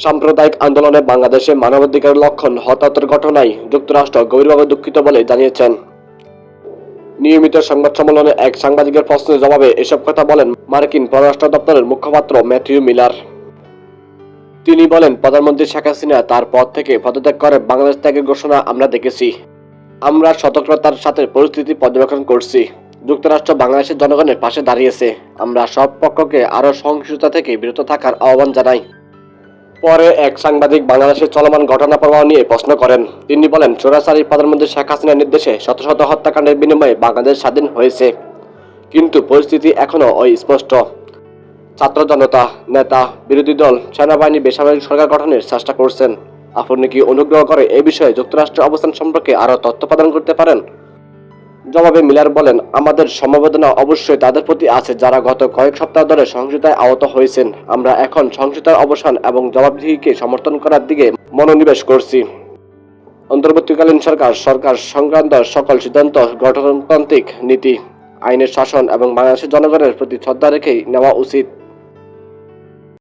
সাম্প্রদায়িক আন্দোলনে বাংলাদেশে মানবাধিকার লঙ্ঘন হতাহতের ঘটনায় যুক্তরাষ্ট্র গভীরভাবে দুঃখিত বলে জানিয়েছেন। নিয়মিত সংবাদ সম্মেলনে এক সাংবাদিকের প্রশ্নের জবাবে এসব কথা বলেন মার্কিন পররাষ্ট্র দপ্তরের মুখপাত্র ম্যাথিউ মিলার। তিনি বলেন, প্রধানমন্ত্রী শেখ হাসিনা তার পদ থেকে পদত্যাগ করে বাংলাদেশ ত্যাগের ঘোষণা আমরা দেখেছি। আমরা সতর্কতার সাথে পরিস্থিতি পর্যবেক্ষণ করছি। যুক্তরাষ্ট্র বাংলাদেশের জনগণের পাশে দাঁড়িয়েছে। আমরা সব পক্ষকে আরও সহিংসতা থেকে বিরত থাকার আহ্বান জানাই। পরে এক সাংবাদিক বাংলাদেশের চলমান ঘটনা প্রবাহ নিয়ে প্রশ্ন করেন। তিনি বলেন, স্বৈরাচারী প্রধানমন্ত্রী শেখ হাসিনার নির্দেশে শত শত হত্যাকাণ্ডের বিনিময়ে বাংলাদেশ স্বাধীন হয়েছে, কিন্তু পরিস্থিতি এখনও অস্পষ্ট। ছাত্র জনতা, নেতা, বিরোধী দল, সেনাবাহিনী বেসামরিক সরকার গঠনের চেষ্টা করছেন। আপনি কি অনুগ্রহ করে এই বিষয়ে যুক্তরাষ্ট্রের অবস্থান সম্পর্কে আরও তথ্য প্রদান করতে পারেন? জবাবে মিলার বলেন, আমাদের সমবেদনা অবশ্যই তাদের প্রতি আছে যারা গত কয়েক সপ্তাহ ধরে সহিংসতায় আহত হয়েছেন। আমরা এখন সহিংসতার অবসান এবং জবাবদিহিকে সমর্থন করার দিকে মনোনিবেশ করছি। অন্তর্বর্তীকালীন সরকার সংক্রান্ত সকল সিদ্ধান্ত গঠনতান্ত্রিক নীতি, আইনের শাসন এবং বাংলাদেশের জনগণের প্রতি শ্রদ্ধা রেখেই নেওয়া উচিত।